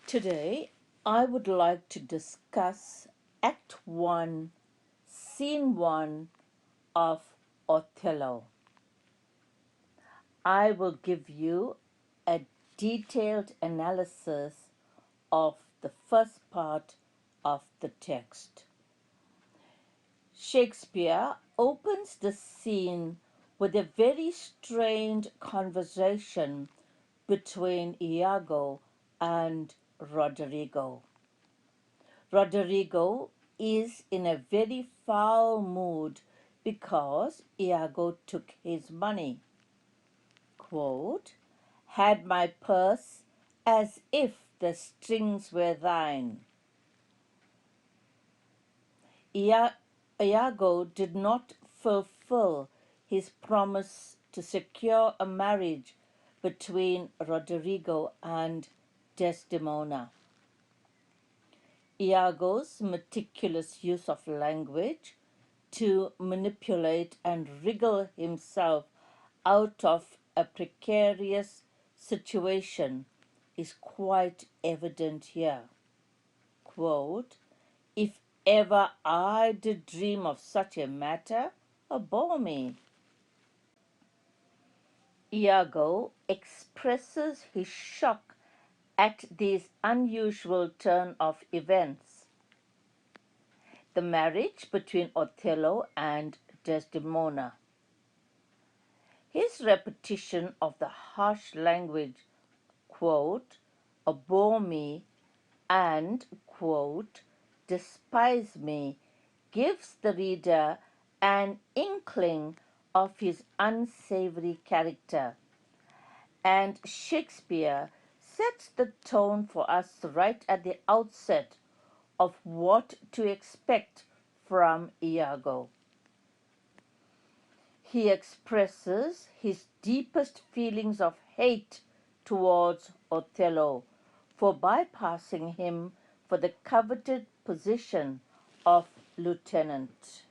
Today, I would like to discuss Act 1, Scene 1 of Othello. I will give you a detailed analysis of the first part of the text. Shakespeare opens the scene with a very strange conversation between Iago and Roderigo. Roderigo is in a very foul mood because Iago took his money. Quote, "Had my purse as if the strings were thine." Iago did not fulfill his promise to secure a marriage between Roderigo and Desdemona. Iago's meticulous use of language to manipulate and wriggle himself out of a precarious situation is quite evident here. Quote, "If ever I did dream of such a matter, abhor me." Iago expresses his shock at this unusual turn of events. The marriage between Othello and Desdemona. His repetition of the harsh language, quote, "abhor me" and, quote, "despise me," gives the reader an inkling of his unsavory character. And Shakespeare sets the tone for us right at the outset of what to expect from Iago. He expresses his deepest feelings of hate towards Othello for bypassing him for the coveted position of lieutenant.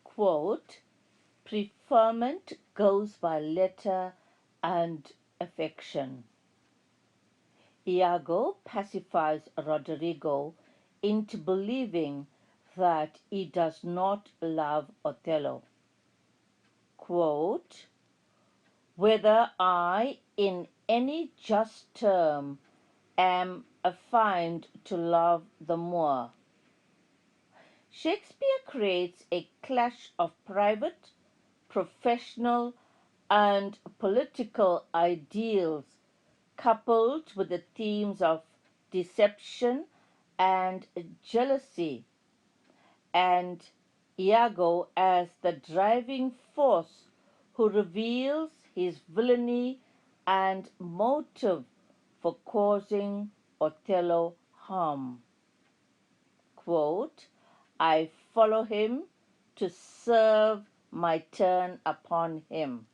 Quote, "Preferment goes by letter and affection." Iago pacifies Roderigo into believing that he does not love Othello. Quote, "Whether I in any just term am affined to love the Moor." Shakespeare creates a clash of private, professional, and political ideals coupled with the themes of deception and jealousy, and Iago as the driving force who reveals his villainy and motive for causing Othello harm. Quote, "I follow him to serve my turn upon him."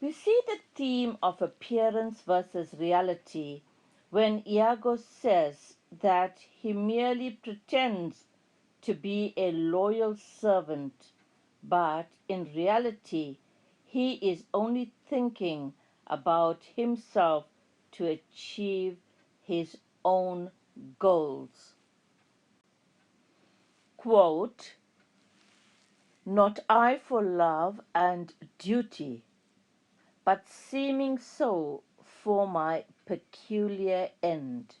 We see the theme of appearance versus reality when Iago says that he merely pretends to be a loyal servant, but in reality he is only thinking about himself to achieve his own goals. Quote, "Not I for love and duty, but seeming so for my peculiar end."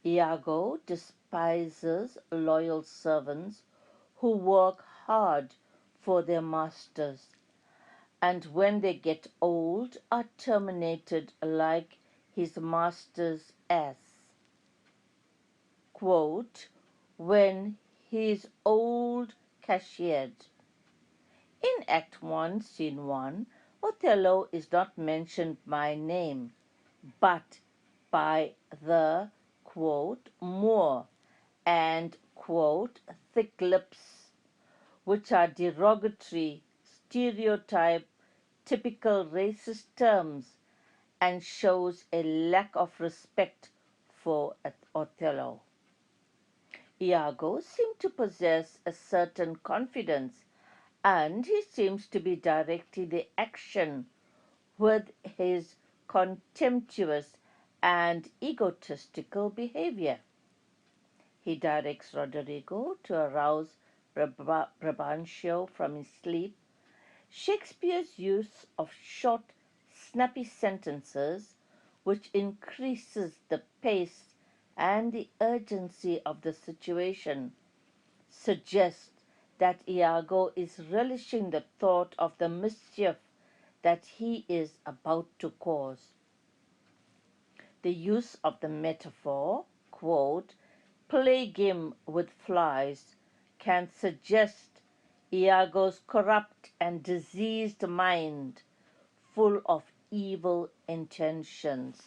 Iago despises loyal servants who work hard for their masters, and when they get old are terminated like his master's ass. Quote, "when he is old cashiered." In Act 1, Scene 1, Othello is not mentioned by name, but by the, quote, "Moor" and, quote, "thick lips," which are derogatory, stereotype, typical racist terms, and shows a lack of respect for Othello. Iago seemed to possess a certain confidence, and he seems to be directing the action with his contemptuous, and egotistical behavior. He directs Roderigo to arouse Brabantio from his sleep. Shakespeare's use of short, snappy sentences, which increases the pace and the urgency of the situation, suggests that Iago is relishing the thought of the mischief that he is about to cause. The use of the metaphor, quote, plague him with flies, can suggest Iago's corrupt and diseased mind, full of evil intentions.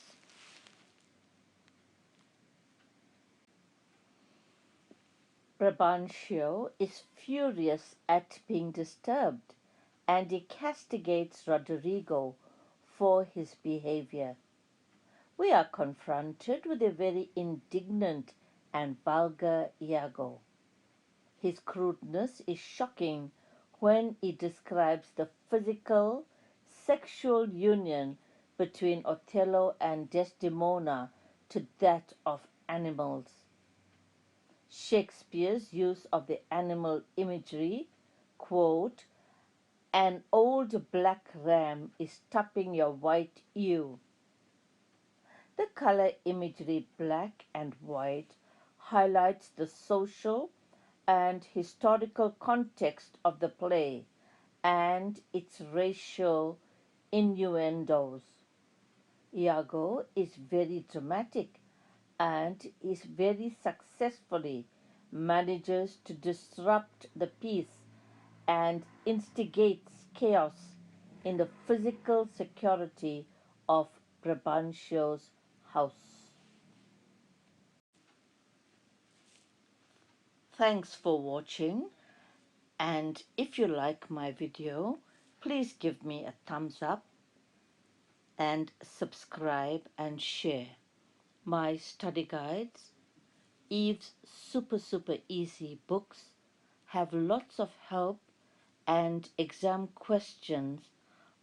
Brabantio is furious at being disturbed, and he castigates Roderigo for his behavior. We are confronted with a very indignant and vulgar Iago. His crudeness is shocking when he describes the physical, sexual union between Othello and Desdemona to that of animals. Shakespeare's use of the animal imagery, quote, an old black ram is tapping your white ewe. The color imagery black and white highlights the social and historical context of the play and its racial innuendos. Iago is very dramatic and is very successfully manages to disrupt the peace and instigates chaos in the physical security of Brabantio's house. Thanks for watching, and if you like my video, please give me a thumbs up and subscribe and share. My study guides, Eve's Super Easy Books, have lots of help and exam questions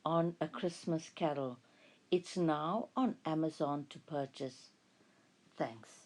on A Christmas Carol. It's now on Amazon to purchase. Thanks.